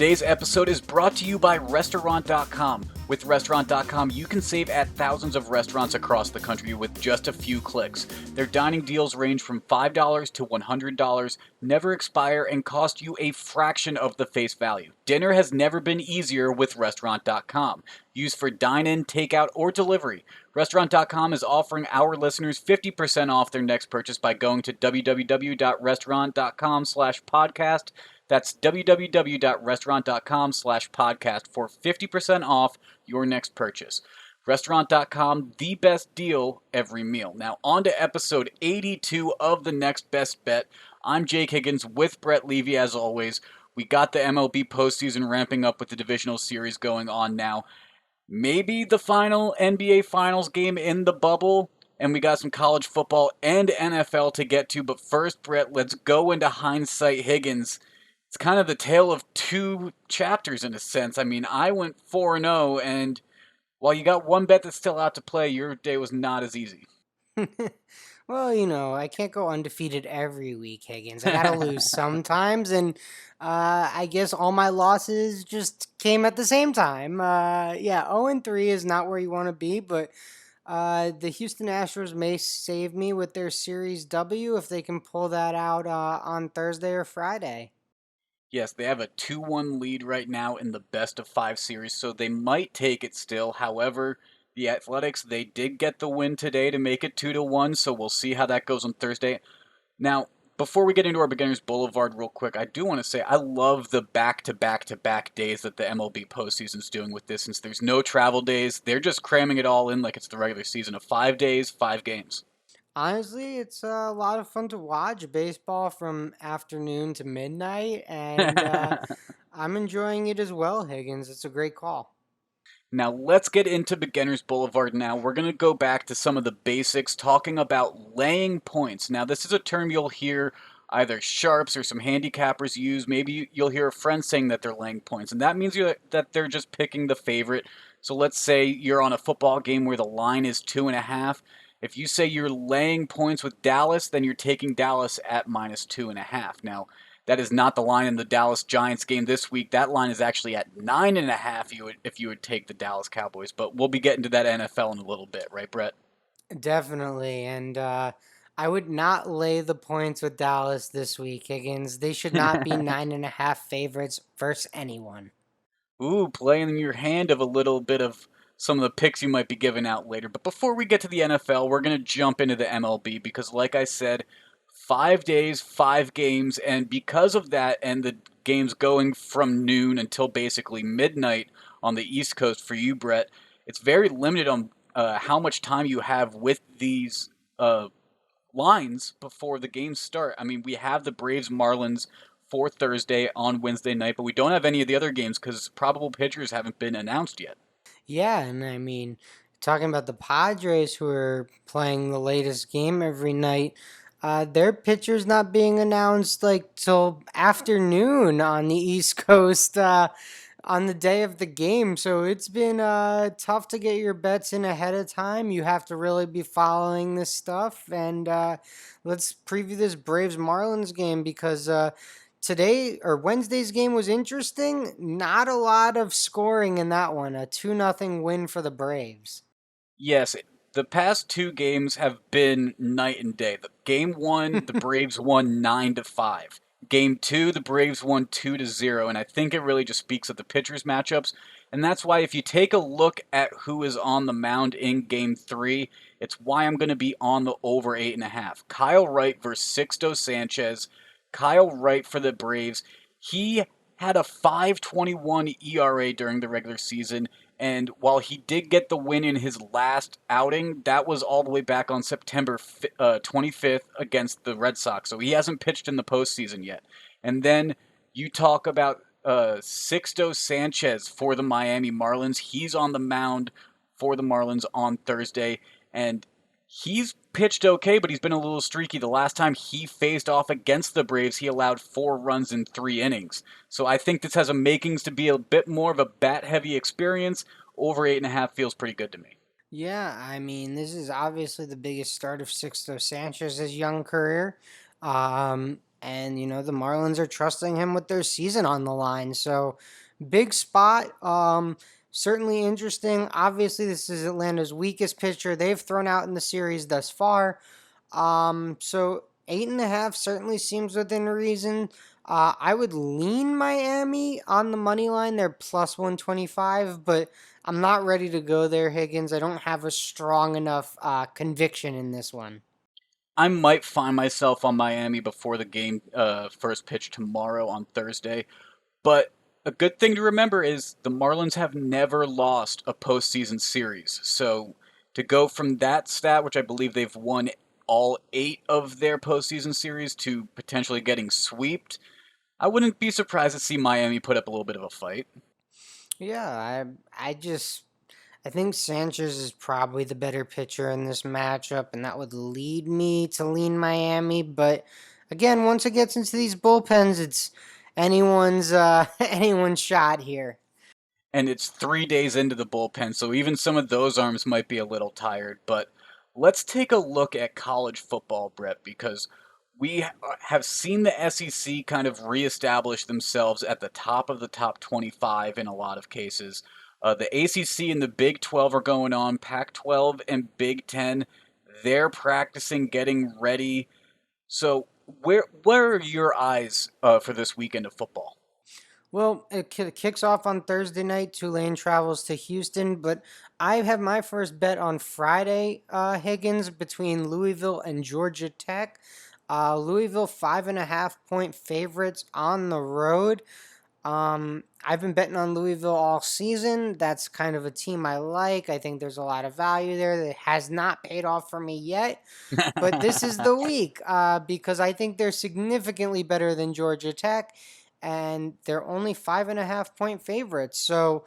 Today's episode is brought to you by Restaurant.com. With Restaurant.com, you can save at thousands of restaurants across the country with just a few clicks. Their dining deals range from $5 to $100, never expire, and cost you a fraction of the face value. Dinner has never been easier with Restaurant.com. Used for dine-in, takeout, or delivery. Restaurant.com is offering our listeners 50% off their next purchase by going to www.restaurant.com/podcast. That's www.restaurant.com/podcast for 50% off your next purchase. Restaurant.com, the best deal every meal. Now, on to episode 82 of The Next Best Bet. I'm Jake Higgins with Brett Levy, as always. We got the MLB postseason ramping up with the divisional series going on now. Maybe the final NBA Finals game in the bubble, and we got some college football and NFL to get to. But first, Brett, let's go into hindsight Higgins. It's kind of the tale of two chapters in a sense. I mean, I went 4-0, and while you got one bet that's still out to play, your day was not as easy. Well, I can't go undefeated every week, Higgins. I gotta lose sometimes, and I guess all my losses just came at the same time. 0-3 is not where you want to be, but the Houston Astros may save me with their Series W if they can pull that out on Thursday or Friday. Yes, they have a 2-1 lead right now in the best-of-5 series, so they might take it still. However, the Athletics, they did get the win today to make it 2-1, so we'll see how that goes on Thursday. Now, before we get into our Beginners Boulevard real quick, I do want to say I love the back-to-back-to-back days that the MLB postseason's doing with this. Since there's no travel days, they're just cramming it all in like it's the regular season of 5 days, 5 games. Honestly, it's a lot of fun to watch baseball from afternoon to midnight, and I'm enjoying it as well, Higgins. It's a great call. Now let's get into Beginners Boulevard now. We're going to go back to some of the basics, talking about laying points. Now this is a term you'll hear either sharps or some handicappers use. Maybe you'll hear a friend saying that they're laying points, and that means that they're just picking the favorite. So let's say you're on a football game where the line is 2.5. If you say you're laying points with Dallas, then you're taking Dallas at -2.5. Now, that is not the line in the Dallas Giants game this week. That line is actually at 9.5 if you would take the Dallas Cowboys. But we'll be getting to that NFL in a little bit, right, Brett? Definitely, and I would not lay the points with Dallas this week, Higgins. They should not be 9.5 favorites versus anyone. Ooh, playing your hand of a little bit of some of the picks you might be giving out later. But before we get to the NFL, we're going to jump into the MLB because, like I said, 5 days, 5 games, and because of that and the games going from noon until basically midnight on the East Coast for you, Brett, it's very limited on how much time you have with these lines before the games start. I mean, we have the Braves Marlins for Thursday on Wednesday night, but we don't have any of the other games because probable pitchers haven't been announced yet. Yeah, and I mean, talking about the Padres who are playing the latest game every night, their pitcher's not being announced like till afternoon on the East Coast on the day of the game. So it's been tough to get your bets in ahead of time. You have to really be following this stuff. And let's preview this Braves Marlins game because today or Wednesday's game was interesting. Not a lot of scoring in that one. A 2-0 win for the Braves. Yes, the past 2 games have been night and day. The game 1, the Braves won 9-5. Game 2, the Braves won 2-0, and I think it really just speaks of the pitchers' matchups. And that's why if you take a look at who is on the mound in Game 3, it's why I'm going to be on the over 8.5. Kyle Wright versus Sixto Sanchez. Kyle Wright for the Braves. He had a 5.21 ERA during the regular season, and while he did get the win in his last outing, that was all the way back on September 25th against the Red Sox. So he hasn't pitched in the postseason yet. And then you talk about Sixto Sanchez for the Miami Marlins. He's on the mound for the Marlins on Thursday, and he's pitched okay, but he's been a little streaky. The last time he faced off against the Braves, he allowed 4 runs in 3 innings. So I think this has a makings to be a bit more of a bat-heavy experience. Over 8.5 feels pretty good to me. Yeah, I mean, this is obviously the biggest start of Sixto Sanchez's young career. And, the Marlins are trusting him with their season on the line. So, big spot. Certainly interesting. Obviously, this is Atlanta's weakest pitcher they've thrown out in the series thus far. So 8.5 certainly seems within reason. I would lean Miami on the money line. They're plus 125, but I'm not ready to go there, Higgins. I don't have a strong enough conviction in this one. I might find myself on Miami before the game first pitch tomorrow on Thursday. But a good thing to remember is the Marlins have never lost a postseason series. So to go from that stat, which I believe they've won all 8 of their postseason series, to potentially getting swept, I wouldn't be surprised to see Miami put up a little bit of a fight. Yeah, I think Sanchez is probably the better pitcher in this matchup, and that would lead me to lean Miami. But again, once it gets into these bullpens, it's anyone's anyone's shot here. And it's 3 days into the bullpen, so even some of those arms might be a little tired. But let's take a look at college football, Brett, because we have seen the SEC kind of reestablish themselves at the top of the top 25 in a lot of cases. The ACC and the Big 12 are going on. Pac 12 and Big 10, they're practicing, getting ready. So, where are your eyes for this weekend of football? Well, it kicks off on Thursday night. Tulane travels to Houston, but I have my first bet on Friday, Higgins, between Louisville and Georgia Tech. Louisville 5.5 point favorites on the road. I've been betting on Louisville all season. That's kind of a team I like. I think there's a lot of value there that has not paid off for me yet. But this is the week because I think they're significantly better than Georgia Tech, and they're only 5.5 point favorites. So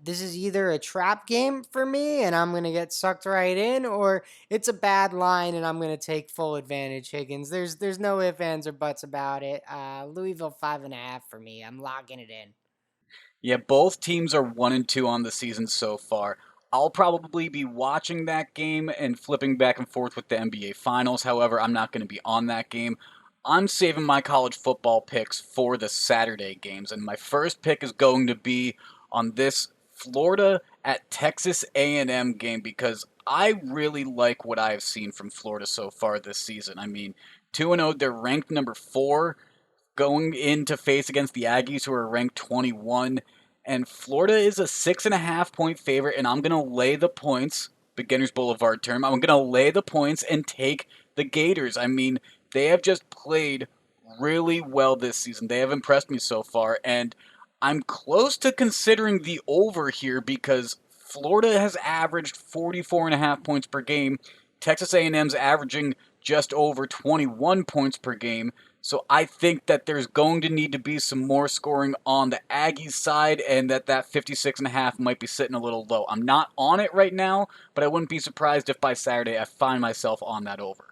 this is either a trap game for me, and I'm gonna get sucked right in, or it's a bad line, and I'm gonna take full advantage. Higgins, there's no ifs, ands, or buts about it. Louisville 5.5 for me. I'm locking it in. Yeah, both teams are 1-2 on the season so far. I'll probably be watching that game and flipping back and forth with the NBA Finals. However, I'm not going to be on that game. I'm saving my college football picks for the Saturday games, and my first pick is going to be on this Florida at Texas A&M game because I really like what I've seen from Florida so far this season. I mean, 2-0, they're ranked number 4 going in to face against the Aggies, who are ranked 21. And Florida is a 6.5 point favorite, and I'm going to lay the points, beginner's boulevard term. I'm going to lay the points and take the Gators. I mean, they have just played really well this season. They have impressed me so far, and I'm close to considering the over here because Florida has averaged 44.5 points per game. Texas A&M's averaging just over 21 points per game. So I think that there's going to need to be some more scoring on the Aggies side and that 56.5 might be sitting a little low. I'm not on it right now, but I wouldn't be surprised if by Saturday I find myself on that over.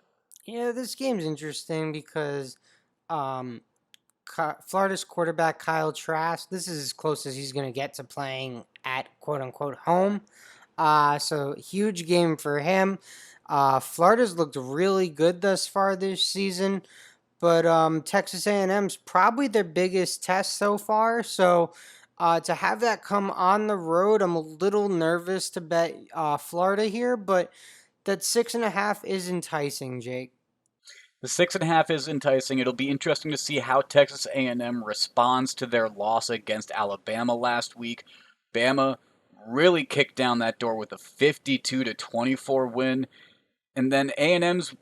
Yeah, this game's interesting because um, Florida's quarterback Kyle Trask. This is as close as he's going to get to playing at quote unquote home. So huge game for him. Florida's looked really good thus far this season, but Texas A&M's probably their biggest test so far. So to have that come on the road, I'm a little nervous to bet Florida here, but that 6.5 is enticing, Jake. The 6.5 is enticing. It'll be interesting to see how Texas A&M responds to their loss against Alabama last week. Bama really kicked down that door with a 52-24 win. And then A&M's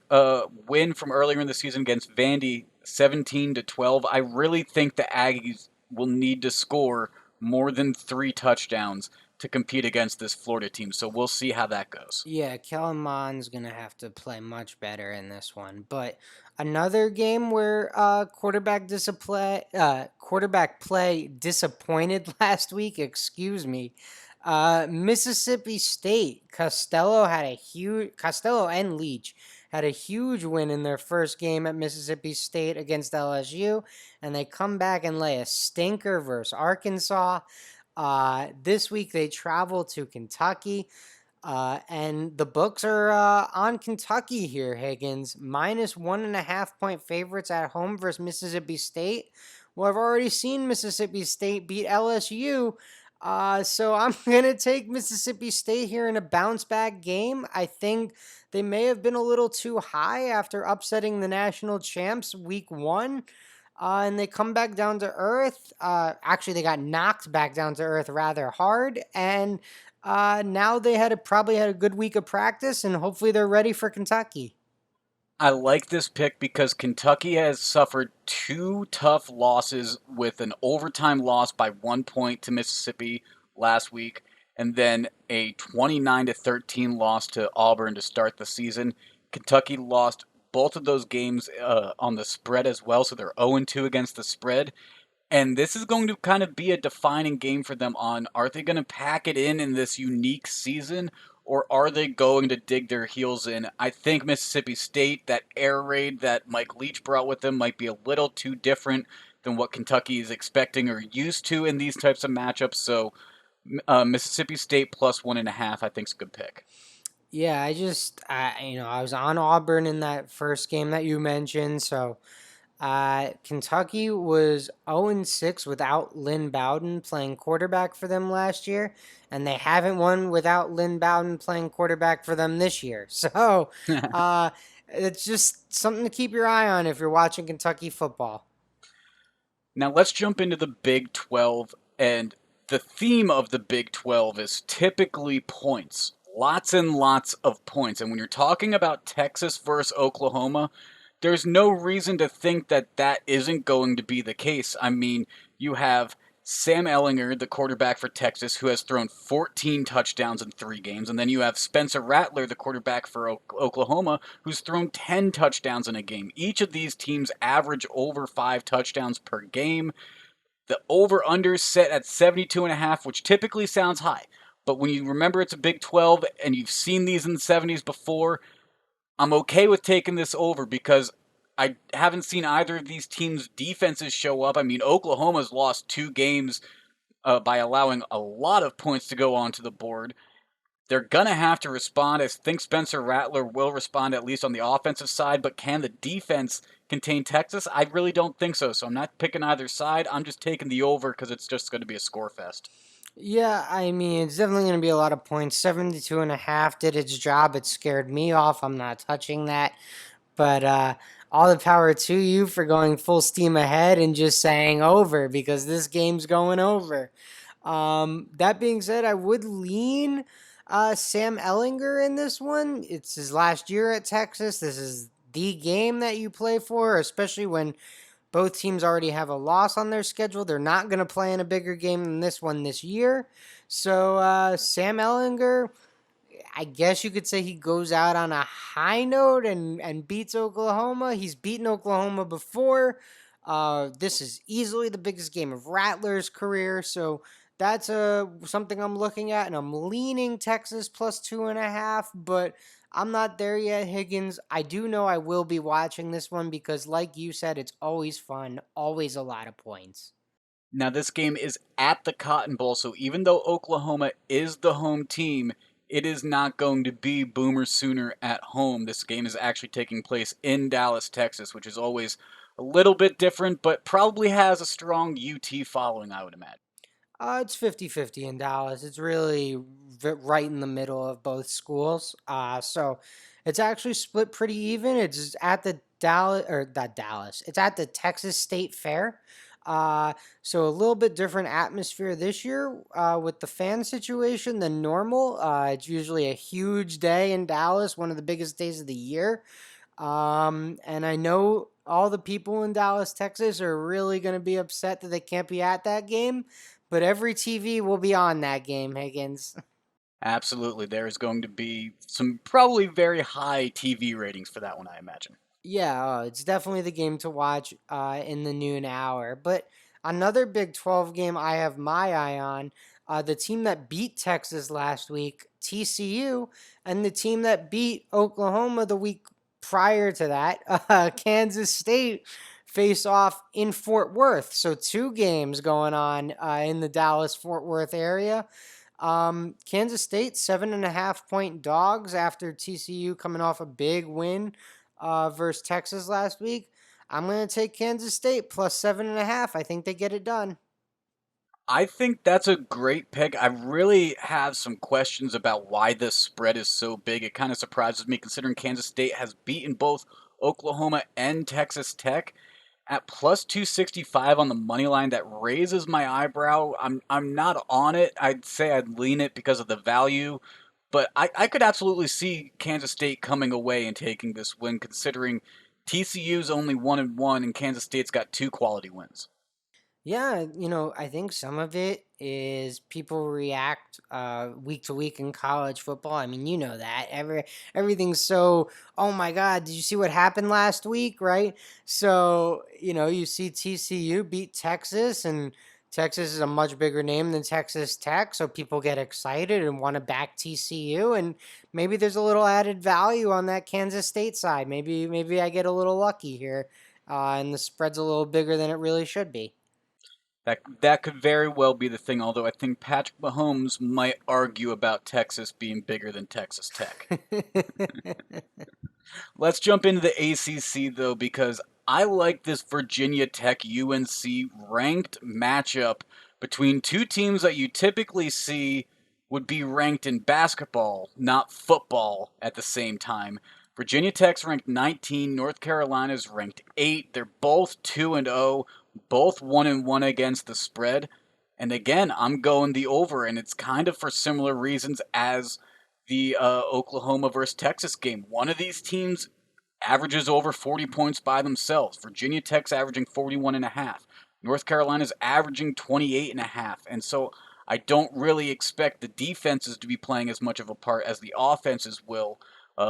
win from earlier in the season against Vandy, 17-12. I really think the Aggies will need to score more than 3 touchdowns to compete against this Florida team. So we'll see how that goes. Yeah, Kellen Mond's gonna have to play much better in this one. But another game where quarterback play disappointed last week. Excuse me. Mississippi State Costello and Leach had a huge win in their first game at Mississippi State against LSU, and they come back and lay a stinker versus Arkansas. This week they travel to Kentucky. And the books are on Kentucky here, Higgins. Minus 1.5 point favorites at home versus Mississippi State. Well, I've already seen Mississippi State beat LSU. So I'm going to take Mississippi State here in a bounce back game. I think they may have been a little too high after upsetting the national champs week one. And they come back down to earth. Actually, they got knocked back down to earth rather hard. And now they probably had a good week of practice, and hopefully they're ready for Kentucky. I like this pick because Kentucky has suffered two tough losses with an overtime loss by 1 point to Mississippi last week and then a 29-13 loss to Auburn to start the season. Kentucky lost both of those games on the spread as well, so they're 0-2 against the spread. And this is going to kind of be a defining game for them on are they going to pack it in this unique season or are they going to dig their heels in? I think Mississippi State, that air raid that Mike Leach brought with them, might be a little too different than what Kentucky is expecting or used to in these types of matchups. So Mississippi State plus 1.5, I think is a good pick. Yeah, I was on Auburn in that first game that you mentioned. So Kentucky was 0-6 without Lynn Bowden playing quarterback for them last year, and they haven't won without Lynn Bowden playing quarterback for them this year. So uh, it's just something to keep your eye on if you're watching Kentucky football. Now let's jump into the Big 12, and the theme of the Big 12 is typically points. Lots and lots of points. And when you're talking about Texas versus Oklahoma, there's no reason to think that that isn't going to be the case. I mean, you have Sam Ellinger, the quarterback for Texas, who has thrown 14 touchdowns in 3 games. And then you have Spencer Rattler, the quarterback for Oklahoma, who's thrown 10 touchdowns in a game. Each of these teams average over 5 touchdowns per game. The over-under set at 72.5, which typically sounds high. But when you remember it's a Big 12 and you've seen these in the 70s before, I'm okay with taking this over because I haven't seen either of these teams' defenses show up. I mean, Oklahoma's lost 2 games by allowing a lot of points to go onto the board. They're going to have to respond. I think Spencer Rattler will respond at least on the offensive side, but can the defense contain Texas? I really don't think so. So I'm not picking either side. I'm just taking the over because it's just going to be a score fest. Yeah, I mean, it's definitely going to be a lot of points. 72.5 did its job. It scared me off. I'm not touching that. But all the power to you for going full steam ahead and just saying over because this game's going over. That being said, I would lean Sam Ellinger in this one. It's his last year at Texas. This is the game that you play for, especially when both teams already have a loss on their schedule. They're not going to play in a bigger game than this one this year. So, Sam Ellinger, I guess you could say he goes out on a high note and beats Oklahoma. He's beaten Oklahoma before. This is easily the biggest game of Rattler's career. So, that's something I'm looking at, and I'm leaning Texas plus 2.5, but I'm not there yet, Higgins. I do know I will be watching this one because, like you said, it's always fun, always a lot of points. Now, this game is at the Cotton Bowl, so even though Oklahoma is the home team, it is not going to be Boomer Sooner at home. This game is actually taking place in Dallas, Texas, which is always a little bit different, but probably has a strong UT following, I would imagine. It's 50-50 in Dallas. It's really right in the middle of both schools. So it's actually split pretty even. It's at the Dallas, or not Dallas, it's at the Texas State Fair. So a little bit different atmosphere this year with the fan situation than normal. It's usually a huge day in Dallas, one of the biggest days of the year. And I know all the people in Dallas, Texas are really going to be upset that they can't be at that game, but every TV will be on that game, Higgins. Absolutely. There is going to be some probably very high TV ratings for that one, I imagine. Yeah, it's definitely the game to watch in the noon hour. But another Big 12 game I have my eye on, the team that beat Texas last week, TCU, and the team that beat Oklahoma the week prior to that, Kansas State, face off in Fort Worth. So 2 games going on in the Dallas Fort Worth area. Kansas State 7.5 point dogs after TCU coming off a big win versus Texas last week. I'm gonna take Kansas State plus 7.5. I think they get it done. I think that's a great pick. I really have some questions about why this spread is so big. It kind of surprises me considering Kansas State has beaten both Oklahoma and Texas Tech. At plus 265 on the money line, that raises my eyebrow. I'm not on it. I'd say I'd lean it because of the value, but I could absolutely see Kansas State coming away and taking this win considering TCU's only 1-1 and Kansas State's got two quality wins. Yeah, I think some of it is people react week to week in college football. I mean, you know that everything's so. Oh my God! Did you see what happened last week? Right. So you see TCU beat Texas, and Texas is a much bigger name than Texas Tech. So people get excited and want to back TCU, and maybe there's a little added value on that Kansas State side. Maybe I get a little lucky here, and the spread's a little bigger than it really should be. That could very well be the thing, although I think Patrick Mahomes might argue about Texas being bigger than Texas Tech. Let's jump into the ACC though, because I like this Virginia Tech UNC ranked matchup between two teams that you typically see would be ranked in basketball, not football at the same time. Virginia Tech's ranked 19, North Carolina's ranked 8. They're both 2 and 0, both 1 and 1 against the spread. And again, I'm going the over, and it's kind of for similar reasons as the Oklahoma versus Texas game. One of these teams averages over 40 points by themselves. Virginia Tech's averaging 41 and a half. North Carolina's averaging 28 and a half. And so I don't really expect the defenses to be playing as much of a part as the offenses will.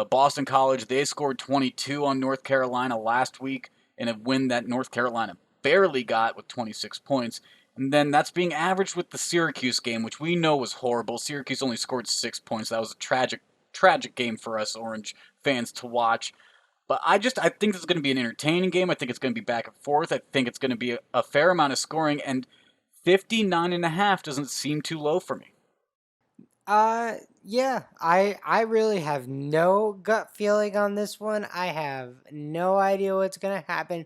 Boston College, they scored 22 on North Carolina last week in a win that North Carolina barely got with 26 points. And then that's being averaged with the Syracuse game, which we know was horrible. Syracuse only scored 6 points. That was a tragic game for us Orange fans to watch. But I think this is going to be an entertaining game. I think it's going to be back and forth. I think it's going to be a fair amount of scoring, and 59 and a half doesn't seem too low for me. Yeah, I really have no gut feeling on this one. I have no idea what's gonna happen.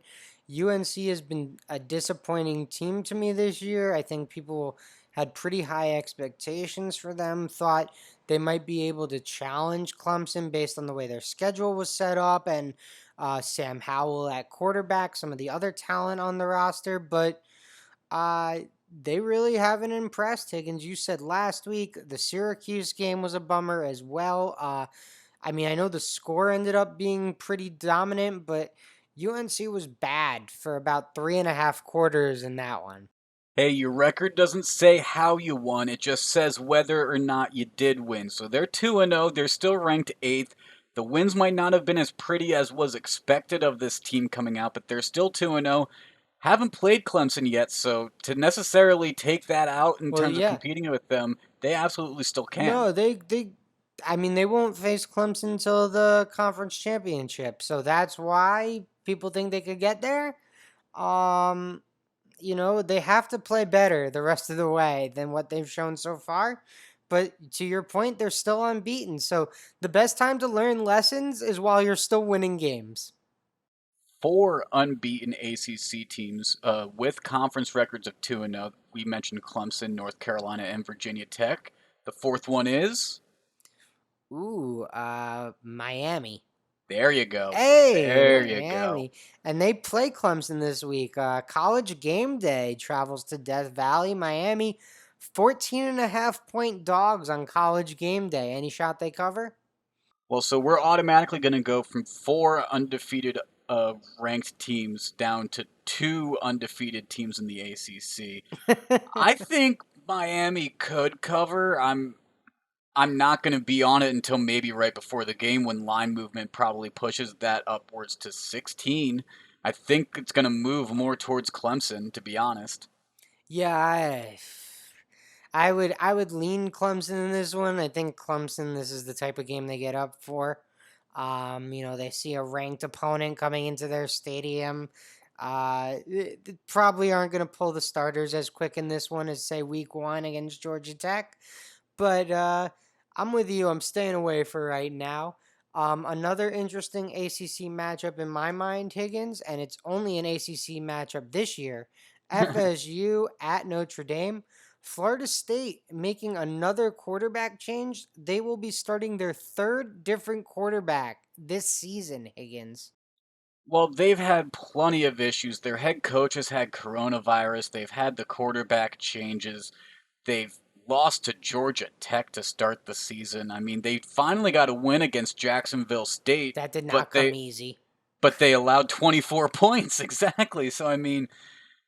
UNC has been a disappointing team to me this year. I think people had pretty high expectations for them, thought they might be able to challenge Clemson based on the way their schedule was set up and Sam Howell at quarterback, some of the other talent on the roster, but uh, they really haven't impressed, Higgins. You said last week the Syracuse game was a bummer as well. I mean, I know the score ended up being pretty dominant, but UNC was bad for about 3.5 quarters in that one. Hey, your record doesn't say how you won, it just says whether or not you did win. So they're 2 and 0, they're still ranked 8th. The wins might not have been as pretty as was expected of this team coming out, but they're still 2 and 0. Haven't played Clemson yet, so to necessarily take that out in Well, terms of yeah. competing with them, they absolutely still can. No, I mean, they won't face Clemson until the conference championship. So that's why people think they could get there. Um, they have to play better the rest of the way than what they've shown so far. But to your point, they're still unbeaten. So the best time to learn lessons is while you're still winning games. Four unbeaten ACC teams with conference records of 2 and 0. We mentioned Clemson, North Carolina, and Virginia Tech. The fourth one is Ooh, Miami. there you go. Hey, There you go. Miami. And they play Clemson this week. College game day travels to Death Valley, Miami. 14.5 point dogs on college game day. Any shot they cover? Well, so we're automatically going to go from four undefeated ranked teams down to two undefeated teams in the ACC. I think Miami could cover. I'm not going to be on it until maybe right before the game when line movement probably pushes that upwards to 16. I think it's going to move more towards Clemson, to be honest. Yeah, I would lean Clemson in this one. I think Clemson, this is the type of game they get up for. They see a ranked opponent coming into their stadium. They probably aren't going to pull the starters as quick in this one as say week one against Georgia Tech. but I'm with you. I'm staying away for right now. Another interesting ACC matchup in my mind, Higgins, and it's only an ACC matchup this year. FSU at Notre Dame. Florida State making another quarterback change. They will be starting their third different quarterback this season, Higgins. Well, they've had plenty of issues. Their head coach has had coronavirus. They've had the quarterback changes. They've lost to Georgia Tech to start the season. I mean, they finally got a win against Jacksonville State, That did not but come they easy. but they allowed 24 points exactly. So I mean,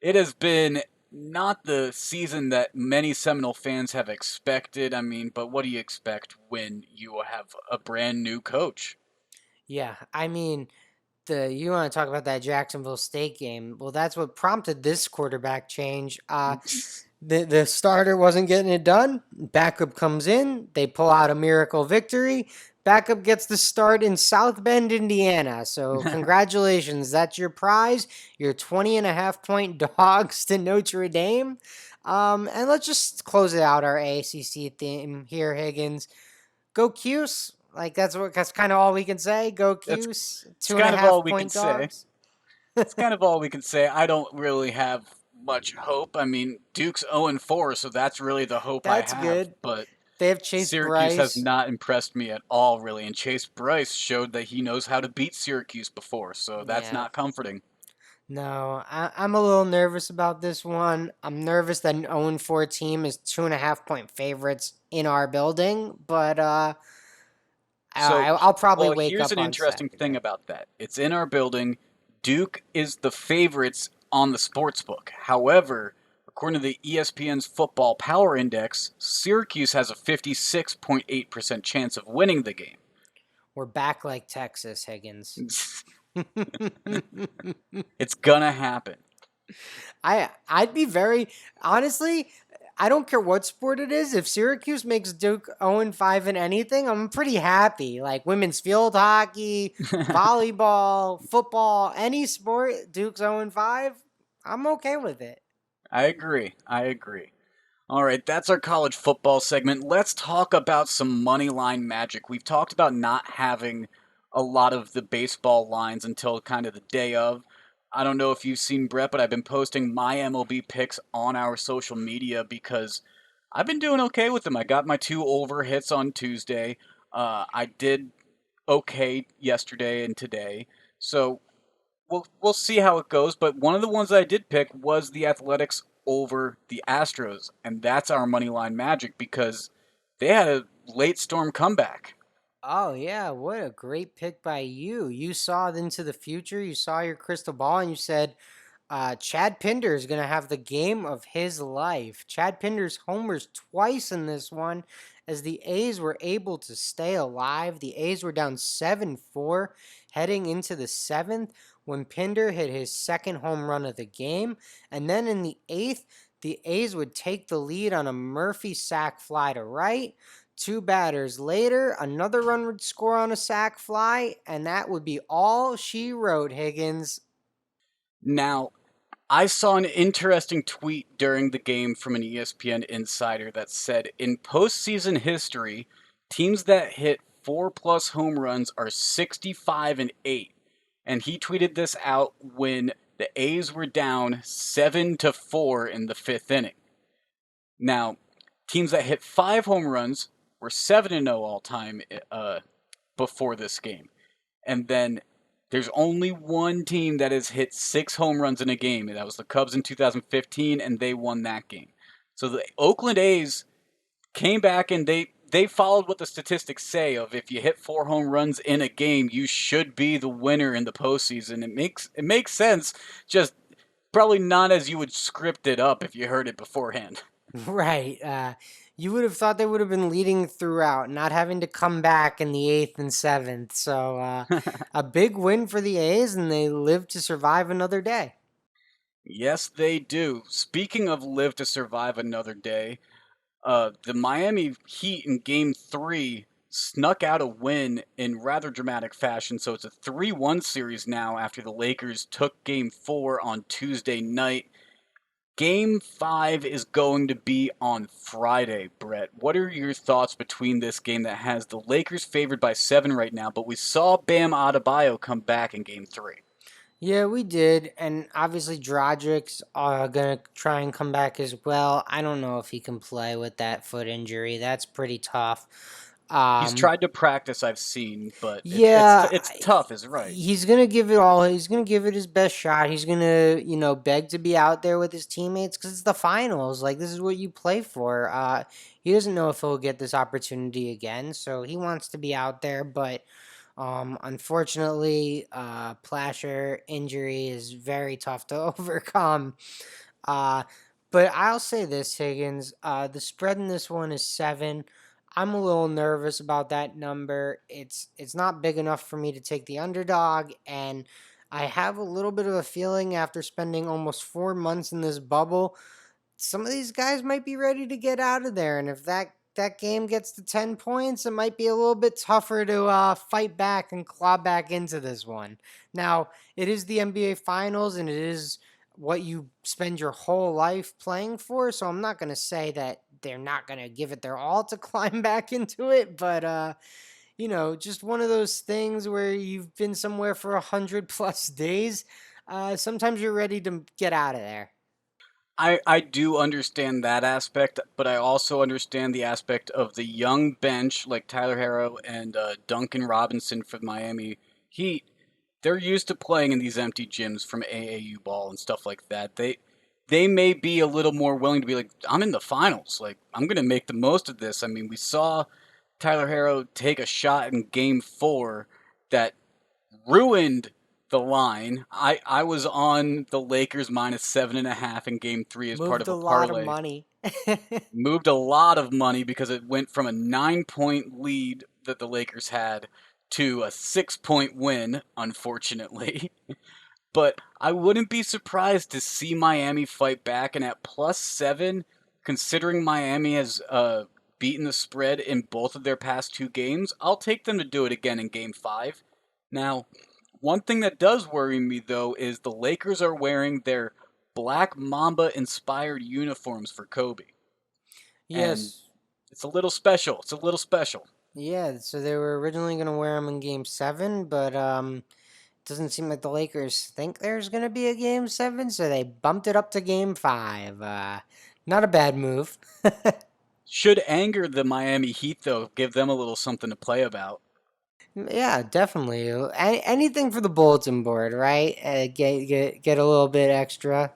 it has been not the season that many Seminole fans have expected. I mean, but what do you expect when you have a brand new coach? Yeah, I mean, the you want to talk about that Jacksonville State game? Well, that's what prompted this quarterback change. The starter wasn't getting it done. Backup comes in. They pull out a miracle victory. Backup gets the start in South Bend, Indiana. So congratulations, that's your prize. Your 20.5 point dogs to Notre Dame. And let's just close it out our ACC theme here, Higgins. Go Cuse. Like that's kind of all we can say. Go That's Cuse. it's Two and a kind of all half we can point say. dogs. It's kind of all we can say. I don't really have much hope. I mean, Duke's 0-4, so that's really the hope I That's have, good. but They have Chase Syracuse has Bryce. not impressed me at all, really, and Chase Bryce showed that he knows how to beat Syracuse before, so that's Yeah. not comforting. No, I'm a little nervous about this one. I'm nervous that an 0-4 team is 2.5 point favorites in our building, but So, I'll probably well, wake here's up an on interesting thing Saturday. about that. It's in our building. Duke is the favorites on the sports book. However, according to the ESPN's Football Power Index, Syracuse has a 56.8% chance of winning the game. We're back like Texas, Higgins. It's gonna happen. I'd be very honestly. I don't care what sport it is. If Syracuse makes Duke 0-5 in anything, I'm pretty happy. Like women's field hockey, volleyball, football, any sport, Duke's 0-5, I'm okay with it. I agree. I agree. All right, that's our college football segment. Let's talk about some money line magic. We've talked about not having a lot of the baseball lines until kind of the day of. I don't know if you've seen Brett, but I've been posting my MLB picks on our social media because I've been doing okay with them. I got my two over hits on Tuesday. I did okay yesterday and today. So we'll see how it goes. But one of the ones I did pick was the Athletics over the Astros, and that's our money line magic because they had a late storm comeback. Oh yeah, what a great pick by you. You saw it into the future. You saw your crystal ball and you said Chad Pinder is going to have the game of his life. Chad Pinder's homers twice in this one as the A's were able to stay alive. The A's were down 7-4 heading into the seventh when Pinder hit his second home run of the game. And then in the eighth, the A's would take the lead on a Murphy sac fly to right. Two batters later, another run would score on a sac fly, and that would be all she wrote, Higgins. Now, I saw an interesting tweet during the game from an ESPN insider that said in postseason history, teams that hit 4+ home runs are 65-8. And he tweeted this out when the A's were down 7-4 in the fifth inning. Now, teams that hit 5 home runs were 7-0 all time before this game. And then there's only one team that has hit 6 home runs in a game, and that was the Cubs in 2015, and they won that game. So the Oakland A's came back and they followed what the statistics say of if you hit 4 home runs in a game, you should be the winner in the postseason. It makes sense, just probably not as you would script it up if you heard it beforehand. Right. You would have thought they would have been leading throughout, not having to come back in the eighth and seventh. So, a big win for the A's, and they live to survive another day. Yes, they do. Speaking of live to survive another day, the Miami Heat in Game 3 snuck out a win in rather dramatic fashion, so it's a 3-1 series now after the Lakers took Game 4 on Tuesday night. Game 5 is going to be on Friday, Brett. What are your thoughts between this game that has the Lakers favored by 7 right now, but we saw Bam Adebayo come back in Game 3? Yeah, we did, and obviously Drodrik's gonna try and come back as well. I don't know if he can play with that foot injury. That's pretty tough. He's Um, tried to practice, I've seen, but yeah, it's tough, is right. he's gonna give it all. He's gonna give it his best shot. He's gonna, beg to be out there with his teammates because it's the finals. Like this is what you play for. He doesn't know if he'll get this opportunity again, so he wants to be out there, but. Unfortunately, Plasher injury is very tough to overcome. Uh, but I'll say this, Higgins. The spread in this one is 7. I'm a little nervous about that number. It's not big enough for me to take the underdog, and I have a little bit of a feeling after spending almost 4 months in this bubble some of these guys might be ready to get out of there, and if that game gets to 10 points, it might be a little bit tougher to fight back and claw back into this one. Now, it is the NBA Finals, and it is what you spend your whole life playing for, so I'm not going to say that they're not going to give it their all to climb back into it, but just one of those things where you've been somewhere for 100 plus days. Sometimes you're ready to get out of there. I do understand that aspect, but I also understand the aspect of the young bench like Tyler Harrow and Duncan Robinson from Miami Heat. They're used to playing in these empty gyms from AAU ball and stuff like that. They may be a little more willing to be like, I'm in the finals. Like, I'm going to make the most of this. I mean, we saw Tyler Harrow take a shot in game 4 that ruined the line. I was on the Lakers minus 7.5 in game 3 as part Moved of a a lot of parlay. money. Moved a lot of money because it went from a 9 point lead that the Lakers had to a 6 point win, unfortunately. But I wouldn't be surprised to see Miami fight back, and at +7, considering Miami has beaten the spread in both of their past 2 games, I'll take them to do it again in Game 5. Now, one thing that does worry me, though, is the Lakers are wearing their Black Mamba inspired uniforms for Kobe. And Yes. it's a little special. It's a little special. Yeah, so they were originally going to wear them in game 7, but it doesn't seem like the Lakers think there's going to be a game 7, so they bumped it up to game 5. Not a bad move. Should anger the Miami Heat, though, give them a little something to play about. Yeah, definitely. Anything for the bulletin board, right? Get a little bit extra.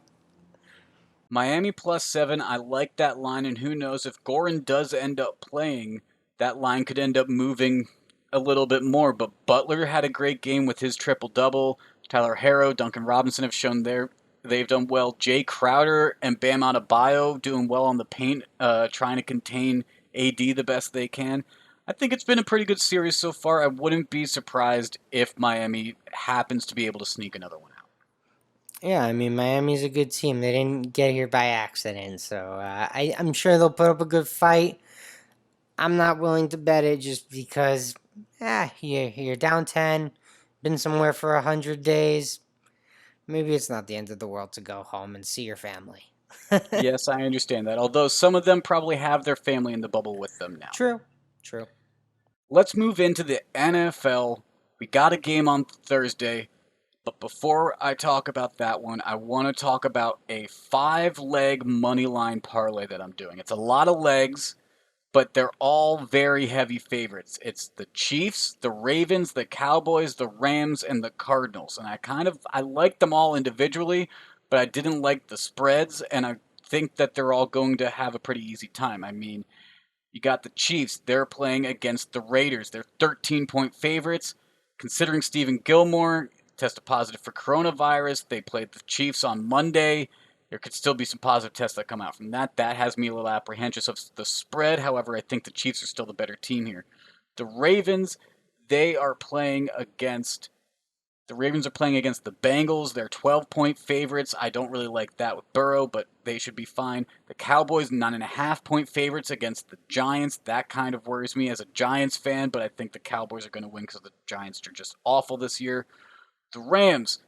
Miami +7, I like that line, and who knows if Goran does end up playing, that line could end up moving a little bit more. But Butler had a great game with his triple double. Tyler Harrow, Duncan Robinson have shown they've done well. Jay Crowder and Bam Adebayo doing well on the paint, trying to contain AD the best they can. I think it's been a pretty good series so far. I wouldn't be surprised if Miami happens to be able to sneak another one out. Yeah, I mean Miami's a good team. They didn't get here by accident, so I'm sure they'll put up a good fight. I'm not willing to bet it just because, you're down 10, been somewhere for 100 days. Maybe it's not the end of the world to go home and see your family. Yes, I understand that. Although some of them probably have their family in the bubble with them now. True, true. Let's move into the NFL. We got a game on Thursday, but before I talk about that one, I want to talk about a 5 leg money line parlay that I'm doing. It's a lot of legs, but they're all very heavy favorites. It's the Chiefs, the Ravens, the Cowboys, the Rams, and the Cardinals. And I like them all individually, but I didn't like the spreads, and I think that they're all going to have a pretty easy time. I mean, you got the Chiefs, they're playing against the Raiders. They're 13 point favorites. Considering Stephen Gilmore tested positive for coronavirus, they played the Chiefs on Monday. There could still be some positive tests that come out from that. That has me a little apprehensive of the spread. However, I think the Chiefs are still the better team here. The Ravens, they are playing against the Ravens are playing against the Bengals. They're 12 point favorites. I don't really like that with Burrow, but they should be fine. The Cowboys, 9.5 point favorites against the Giants. That kind of worries me as a Giants fan, but I think the Cowboys are going to win because the Giants are just awful this year. The Rams,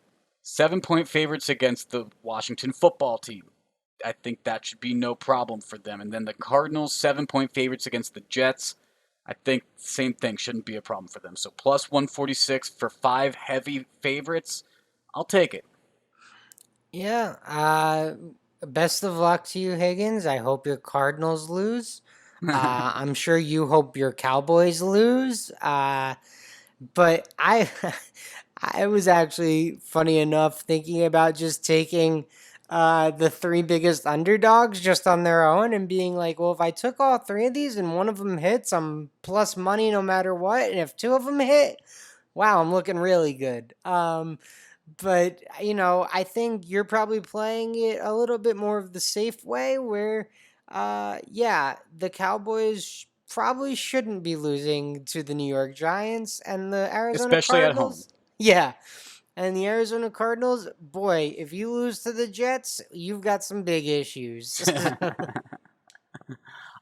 7 point favorites against the Washington football team. I think that should be no problem for them. And then the Cardinals, 7-point favorites against the Jets. I think same thing shouldn't be a problem for them. So plus 146 for 5 heavy favorites. I'll take it. Yeah. Best of luck to you, Higgins. I hope your Cardinals lose. I'm sure you hope your Cowboys lose. But I, I was actually funny enough thinking about just taking the three biggest underdogs just on their own and being like, well, if I took all three of these and one of them hits, I'm plus money no matter what. And if two of them hit, wow, I'm looking really good. But I think you're probably playing it a little bit more of the safe way, where, yeah, the Cowboys probably shouldn't be losing to the New York Giants and the Arizona Especially at home. Cardinals. Yeah, and the Arizona Cardinals, boy, if you lose to the Jets, you've got some big issues.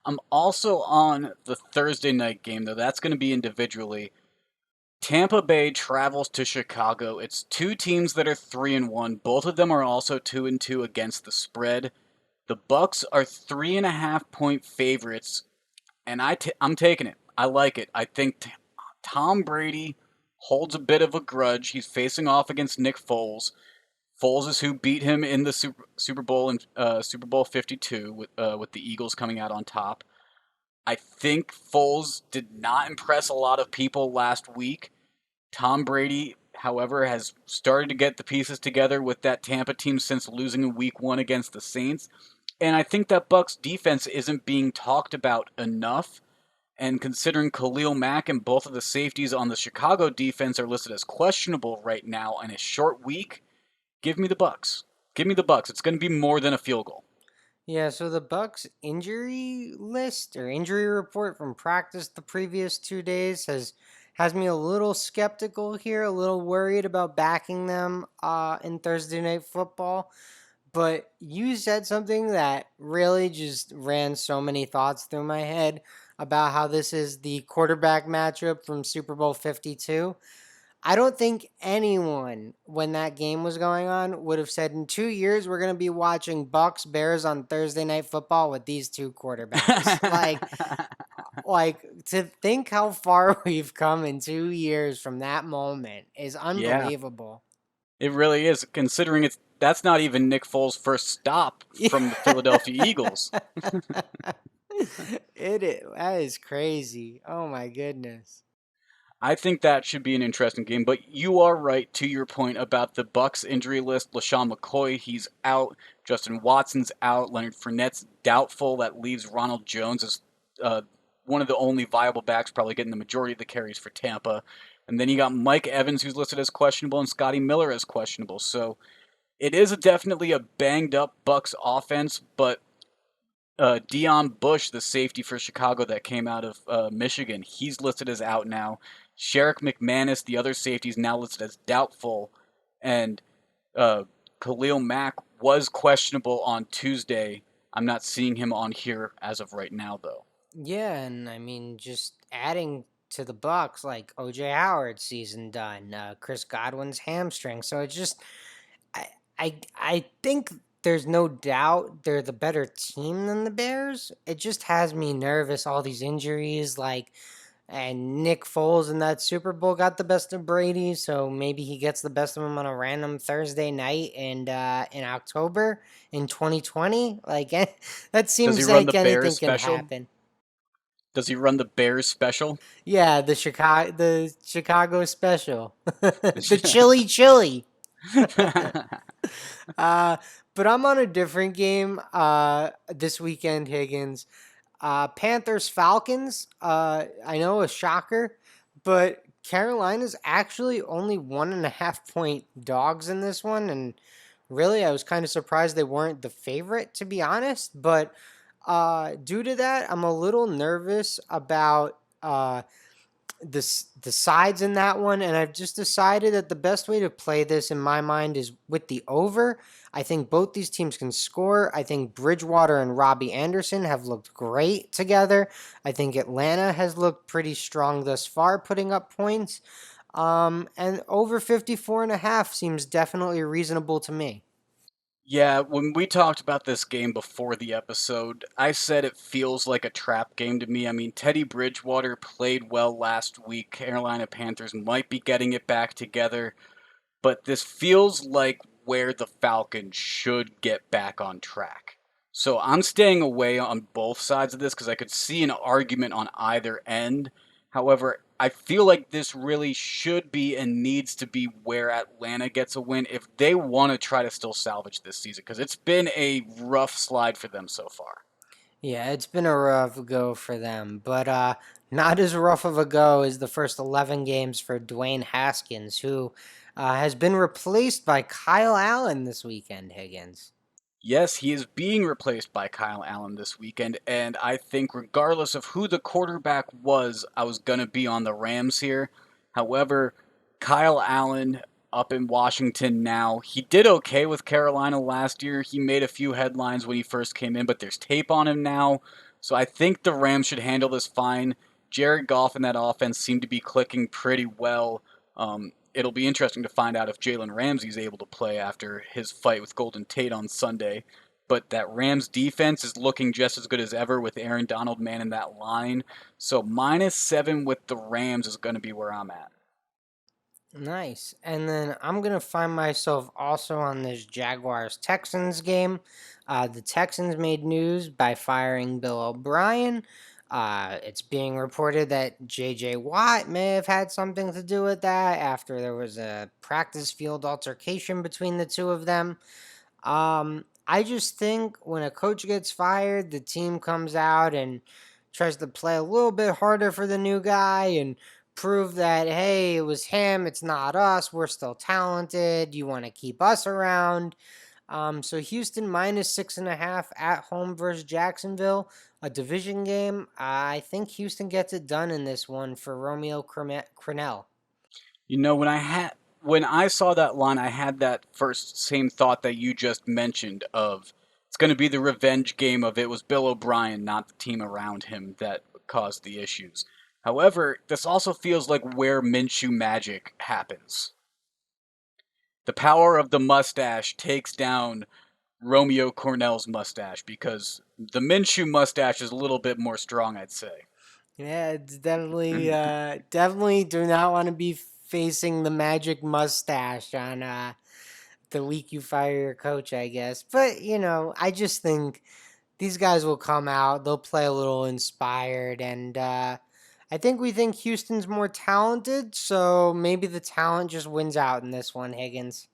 I'm also on the Thursday night game, though. That's going to be individually. Tampa Bay travels to Chicago. It's two teams that are 3-1. Both of them are also 2-2 against the spread. The Bucks are 3.5-point favorites, and I'm taking it. I like it. I think Tom Brady holds a bit of a grudge. He's facing off against Nick Foles. Foles is who beat him in the Super Bowl in Super Bowl 52 with the Eagles coming out on top. I think Foles did not impress a lot of people last week. Tom Brady, however, has started to get the pieces together with that Tampa team since losing in Week 1 against the Saints. And I think that Bucks defense isn't being talked about enough. And considering Khalil Mack and both of the safeties on the Chicago defense are listed as questionable right now in a short week, give me the Bucks. Give me the Bucks. It's going to be more than a field goal. Yeah, so the Bucks injury list or injury report from practice the previous 2 days has me a little skeptical here, a little worried about backing them in Thursday night football. But you said something that really just ran so many thoughts through my head about how this is the quarterback matchup from Super Bowl 52. I don't think anyone, when that game was going on, would have said in 2 years we're going to be watching Bucks Bears on Thursday Night Football with these two quarterbacks. Like to think how far we've come in 2 years from that moment is Yeah, unbelievable. it really is. Considering that's not even Nick Foles' first stop from the Philadelphia Eagles. It is. That is crazy. Oh my goodness. I think that should be an interesting game. But you are right to your point about the Bucks injury list. LaShawn McCoy, he's out. Justin Watson's out. Leonard Fournette's doubtful. That leaves Ronald Jones as uh, one of the only viable backs, probably getting the majority of the carries for Tampa. And then you got Mike Evans, who's listed as questionable, and Scotty Miller as questionable. So it is definitely a banged up Bucks offense, but Dion Bush, the safety for Chicago that came out of Michigan, he's listed as out now. Sherrick McManus, the other safety, is now listed as doubtful, and uh, Khalil Mack was questionable on Tuesday. I'm not seeing him on here as of right now, though. Yeah, and I mean, just adding to the Bucks, like OJ Howard's season done, Chris Godwin's hamstring. So it's just, I, I think there's no doubt they're the better team than the Bears. It just has me nervous. All these injuries, and Nick Foles in that Super Bowl got the best of Brady, so maybe he gets the best of him on a random Thursday night and in October in 2020. Like that Does he seems run the like Bears anything can special? happen. Does he run the Bears special? Yeah, the Chicago special, the chili chili. uh, but I'm on a different game this weekend, Higgins. Panthers Falcons. I know a shocker, but Carolina's actually only 1.5 point dogs in this one, and really, I was kind of surprised they weren't the favorite, to be honest. But due to that, I'm a little nervous about the sides in that one, and I've just decided that the best way to play this in my mind is with the over. I think both these teams can score. I think Bridgewater and Robbie Anderson have looked great together. I think Atlanta has looked pretty strong thus far, putting up points. And over 54.5 seems definitely reasonable to me. Yeah, when we talked about this game before the episode, I said it feels like a trap game to me. I mean, Teddy Bridgewater played well last week. Carolina Panthers might be getting it back together, but this feels like where the Falcons should get back on track. So I'm staying away on both sides of this because I could see an argument on either end. However, I feel like this really should be and needs to be where Atlanta gets a win if they want to try to still salvage this season because it's been a rough slide for them so far. Yeah, it's been a rough go for them, but not as rough of a go as the first 11 games for Dwayne Haskins, who has been replaced by Kyle Allen this weekend, Higgins. Yes, he is being replaced by Kyle Allen this weekend, and I think regardless of who the quarterback was, I was going to be on the Rams here. However, Kyle Allen up in Washington now, he did okay with Carolina last year. He made a few headlines when he first came in, but there's tape on him now. So I think the Rams should handle this fine. Jared Goff and that offense seem to be clicking pretty well. It'll be interesting to find out if Jalen Ramsey's able to play after his fight with Golden Tate on Sunday. But that Rams defense is looking just as good as ever with Aaron Donald manning that line. So -7 with the Rams is going to be where I'm at. Nice. And then I'm going to find myself also on this Jaguars Texans game. The Texans made news by firing Bill O'Brien. It's being reported that J.J. Watt may have had something to do with that after there was a practice field altercation between the two of them. I just think when a coach gets fired, the team comes out and tries to play a little bit harder for the new guy and prove that, hey, it was him, it's not us, we're still talented, you want to keep us around. So Houston -6.5 at home versus Jacksonville, a division game. I think Houston gets it done in this one for Romeo Crennel. You know, when I saw that line, I had that first same thought that you just mentioned of it's going to be the revenge game of it was Bill O'Brien, not the team around him that caused the issues. However, this also feels like where Minshew magic happens. The power of the mustache takes down Romeo Cornell's mustache because the Minshew mustache is a little bit more strong, I'd say. Yeah, it's definitely do not want to be facing the magic mustache on the week you fire your coach, I guess. But I just think these guys will come out. They'll play a little inspired, and I think we think Houston's more talented, so maybe the talent just wins out in this one, Higgins.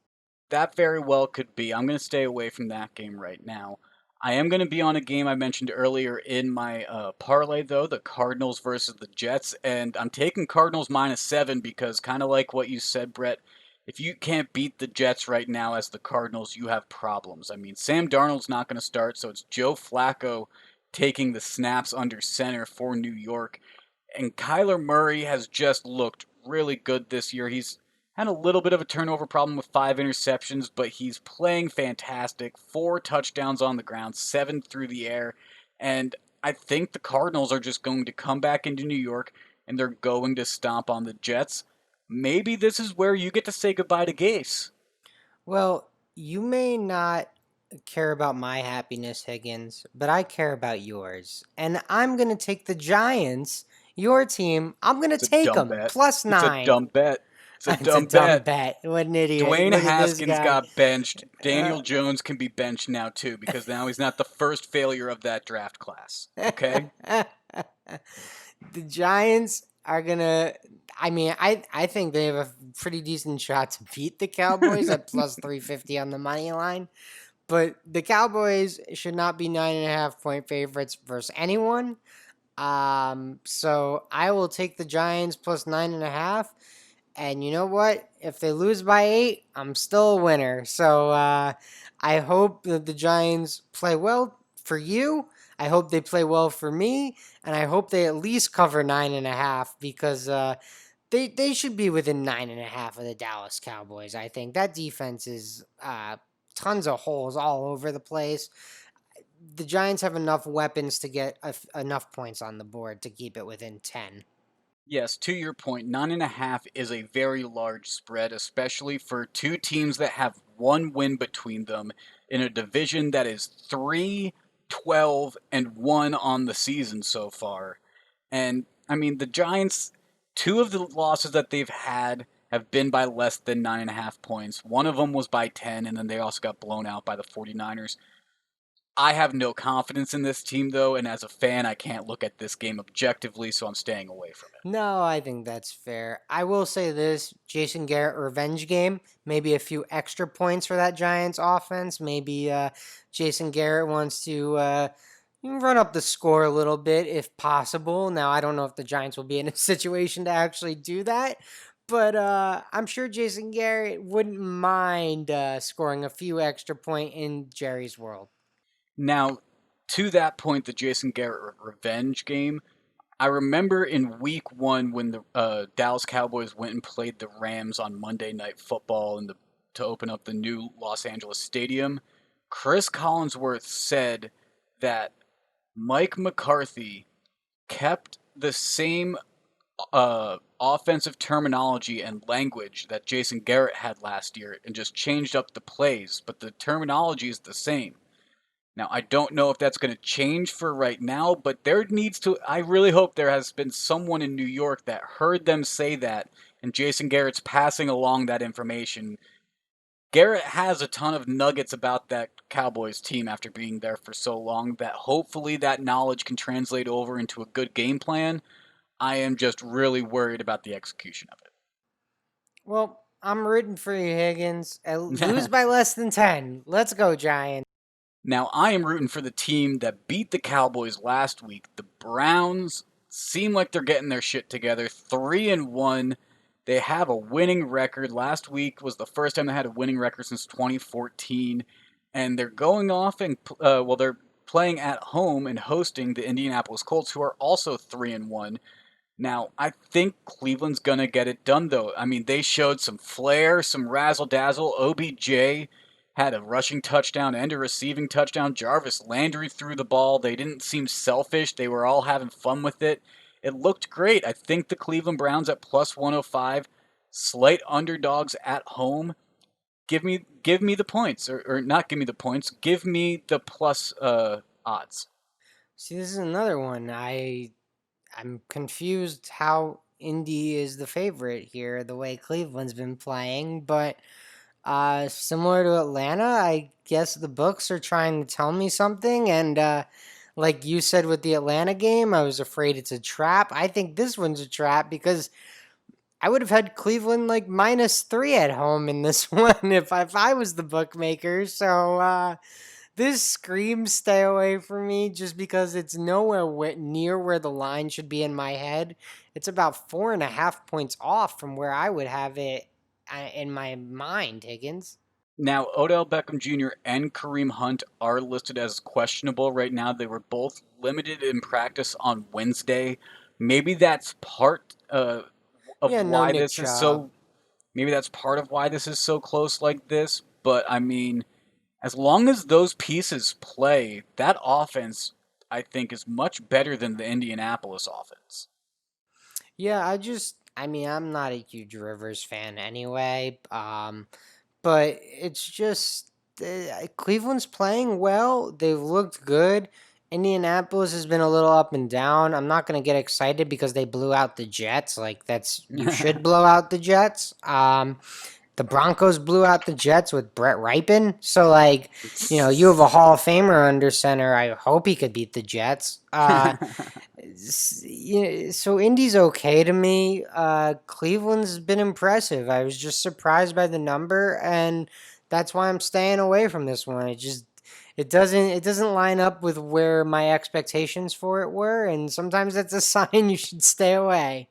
That very well could be. I'm going to stay away from that game right now. I am going to be on a game I mentioned earlier in my parlay, though, the Cardinals versus the Jets, and I'm taking Cardinals -7 because, kind of like what you said, Brett, if you can't beat the Jets right now as the Cardinals, you have problems. I mean, Sam Darnold's not going to start, so it's Joe Flacco taking the snaps under center for New York. And Kyler Murray has just looked really good this year. He's had a little bit of a turnover problem with 5 interceptions, but he's playing fantastic. 4 touchdowns on the ground, 7 through the air. And I think the Cardinals are just going to come back into New York and they're going to stomp on the Jets. Maybe this is where you get to say goodbye to Gase. Well, you may not care about my happiness, Higgins, but I care about yours. And I'm going to take the Giants, your team. I'm going to It's a take dumb them bet. plus It's a 9. dumb bet. It's a It's a dumb dumb bet. bet. What an idiot. Dwayne Look at this Haskins guy. got benched. Uh, Daniel Jones can be benched now too because now he's not the first failure of that draft class. Okay? the Giants are gonna. I mean, I think they have a pretty decent shot to beat the Cowboys at plus 350 on the money line. But the Cowboys should not be 9.5 point favorites versus anyone. So I will take the Giants plus 9.5. And you know what? If they lose by 8, I'm still a winner. So I hope that the Giants play well for you. I hope they play well for me. And I hope they at least cover 9.5 because they should be within 9.5 of the Dallas Cowboys. I think that defense is tons of holes all over the place. The Giants have enough weapons to get enough points on the board to keep it within 10. Yes, to your point, 9.5 is a very large spread, especially for two teams that have one win between them in a division that is 3-12-1 on the season so far. And I mean, the Giants, two of the losses that they've had have been by less than 9.5 points. One of them was by 10, and then they also got blown out by the 49ers. I have no confidence in this team, though, and as a fan, I can't look at this game objectively, so I'm staying away from it. No, I think that's fair. I will say this Jason Garrett revenge game, maybe a few extra points for that Giants offense. Maybe Jason Garrett wants to run up the score a little bit if possible. Now, I don't know if the Giants will be in a situation to actually do that, but I'm sure Jason Garrett wouldn't mind scoring a few extra point in Jerry's world. Now, to that point, the Jason Garrett revenge game, I remember in week one when the Dallas Cowboys went and played the Rams on Monday Night Football to open up the new Los Angeles Stadium. Chris Collinsworth said that Mike McCarthy kept the same offensive terminology and language that Jason Garrett had last year and just changed up the plays, but the terminology is the same. Now, I don't know if that's going to change for right now, but there needs to. I really hope there has been someone in New York that heard them say that, and Jason Garrett's passing along that information. Garrett has a ton of nuggets about that Cowboys team after being there for so long that hopefully that knowledge can translate over into a good game plan. I am just really worried about the execution of Well, I'm rooting for you, Higgins. Lose it. by less than 10. Let's go, Giants. Now, I am rooting for the team that beat the Cowboys last week. The Browns seem like they're getting their shit together. 3-1. They have a winning record. Last week was the first time they had a winning record since 2014. And they're going off and, they're playing at home and hosting the Indianapolis Colts, who are also 3-1. Now, I think Cleveland's going to get it done, though. I mean, they showed some flair, some razzle dazzle. OBJ had a rushing touchdown and a receiving touchdown. Jarvis Landry threw the ball. They didn't seem selfish. They were all having fun with it. It looked great. I think the Cleveland Browns at plus 105, slight underdogs at home. Give me the points, or not give me the points. Give me the plus odds. See, this is another one. I'm confused how Indy is the favorite here, the way Cleveland's been playing, but similar to Atlanta, I guess the books are trying to tell me something. And like you said with the Atlanta game, I was afraid it's a trap. I think this one's a trap because I would have had Cleveland like -3 at home in this one if I was the bookmaker. So this screams stay away from me just because it's nowhere near where the line should be in my head. It's about 4.5 points off from where I would have it in my mind, Higgins. Now, Odell Beckham Jr. and Kareem Hunt are listed as questionable right now. They were both limited in practice on Wednesday. Maybe that's part of Yeah, no why Nick this is Chubb. so. Maybe that's part of why this is so close like this. But I mean, as long as those pieces play, that offense, I think, is much better than the Indianapolis offense. Yeah, I mean, I'm not a huge Rivers fan anyway. But it's just Cleveland's playing well. They've looked good. Indianapolis has been a little up and down. I'm not gonna get excited because they blew out the Jets. Like that's you should blow out the Jets. The Broncos blew out the Jets with Brett Ripon. So like, you have a Hall of Famer under center. I hope he could beat the Jets. So Indy's okay to me. Cleveland's been impressive. I was just surprised by the number, and that's why I'm staying away from this one. It doesn't line up with where my expectations for it were, and sometimes that's a sign you should stay away.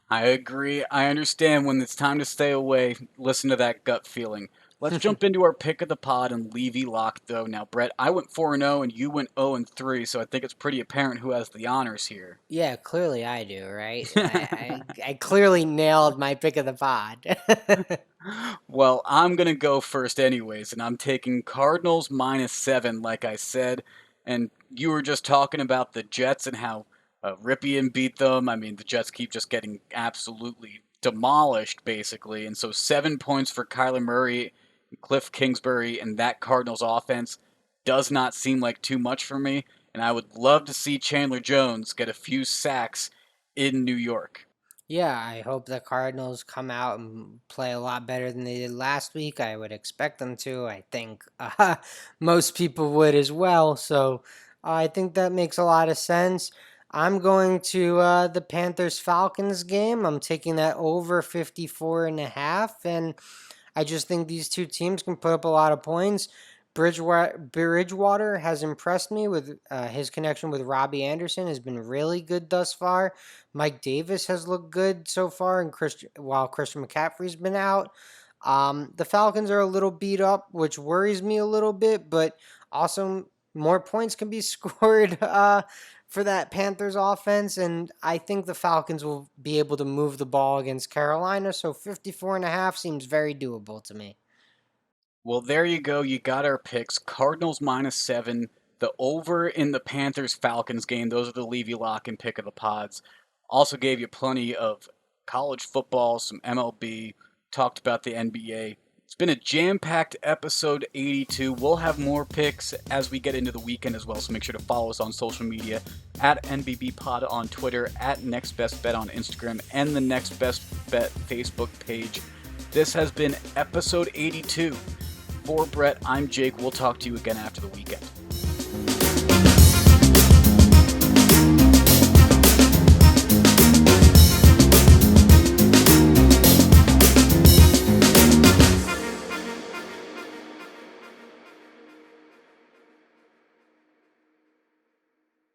I agree. I understand when it's time to stay away, listen to that gut feeling. Let's jump into our pick of the pod and Levy lock though. Now, Brett, I went 4-0 and you went 0-3, so I think it's pretty apparent who has the honors here. Yeah, clearly I do, right? I clearly nailed my pick of the pod. Well, I'm going to go first anyways, and I'm taking Cardinals -7 like I said. And you were just talking about the Jets and how Ripien beat them. I mean, the Jets keep just getting absolutely demolished, basically. And so 7 points for Kyler Murray Cliff Kingsbury and that Cardinals offense does not seem like too much for me, and I would love to see Chandler Jones get a few sacks in New York. Yeah, I hope the Cardinals come out and play a lot better than they did last week. I would expect them to. I think most people would as well. So I think that makes a lot of sense. I'm going to the Panthers Falcons game. I'm taking that over 54 and a half. And I just think these two teams can put up a lot of points. Bridgewater has impressed me with his connection with Robbie Anderson has been really good thus far. Mike Davis has looked good so far, and while Christian McCaffrey's been out, the Falcons are a little beat up, which worries me a little bit. But also, more points can be scored for that Panthers offense, and I think the Falcons will be able to move the ball against Carolina. So 54 and a half seems very doable to me. Well, there you go. You got our picks. Cardinals -7. The over in the Panthers Falcons game. Those are the Levy Lock and pick of the pods. Also gave you plenty of college football, some MLB, talked about the NBA. It's been a jam-packed episode 82. We'll have more picks as we get into the weekend as well, so make sure to follow us on social media at NBB Pod on Twitter, at Next Best Bet on Instagram, and the Next Best Bet Facebook page. This has been episode 82. For Brett, I'm Jake. We'll talk to you again after the weekend.